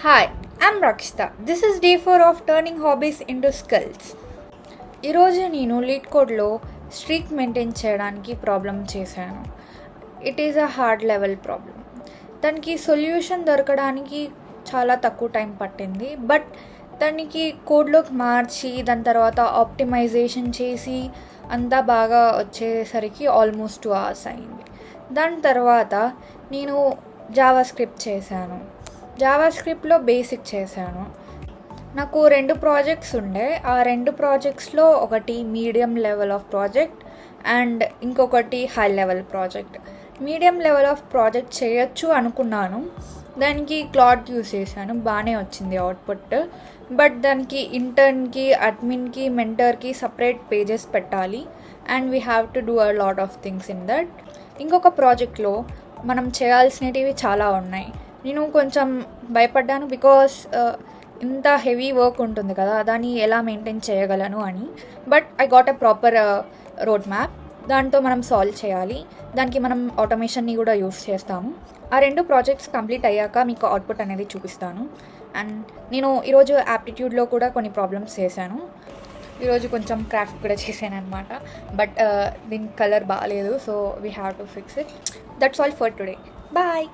Hi, I'm Rakshita. This is day 4 of turning hobbies into skills. ఈరోజు నేను lead కోడ్లో streak maintain చేయడానికి problem చేశాను. It is a hard level problem. దానికి solution దొరకడానికి చాలా తక్కువ టైం పట్టింది. బట్ దానికి కోడ్లోకి మార్చి దాని తర్వాత ఆప్టిమైజేషన్ చేసి అంతా బాగా వచ్చేసరికి ఆల్మోస్ట్ 2 hours అయింది. దాని తర్వాత నేను జావా స్క్రిప్ట్ చేశాను. జావా స్క్రిప్ట్లో బేసిక్ చేశాను. నాకు 2 ప్రాజెక్ట్స్ ఉండే. ఆ 2 ప్రాజెక్ట్స్లో ఒకటి medium level of project and ఇంకొకటి high level project. Medium level of project చేయొచ్చు అనుకున్నాను. దానికి క్లాడ్ యూస్ చేశాను, బాగానే వచ్చింది అవుట్పుట్. బట్ దానికి ఇంటర్న్కి, అడ్మిన్కి, మెంటర్కి సపరేట్ పేజెస్ పెట్టాలి and we have to do a lot of things in that. ఇంకొక ప్రాజెక్ట్లో మనం చేయాల్సినవి చాలా ఉన్నాయి. నేను కొంచెం భయపడ్డాను బికాస్ ఇంత హెవీ వర్క్ ఉంటుంది కదా, దాన్ని ఎలా మెయింటైన్ చేయగలను అని. But I got a proper road map. దాంతో మనం సాల్వ్ చేయాలి. దానికి మనం ఆటోమేషన్ని కూడా యూస్ చేస్తాము. ఆ 2 ప్రాజెక్ట్స్ కంప్లీట్ అయ్యాక మీకు అవుట్పుట్ అనేది చూపిస్తాను. అండ్ నేను ఈరోజు యాప్టిట్యూడ్లో కూడా కొన్ని ప్రాబ్లమ్స్ చేశాను. ఈరోజు కొంచెం క్రాఫ్ట్ కూడా చేశాను అనమాట. బట్ దీని కలర్ బాగాలేదు, so we have to fix it. That's all for today. Bye.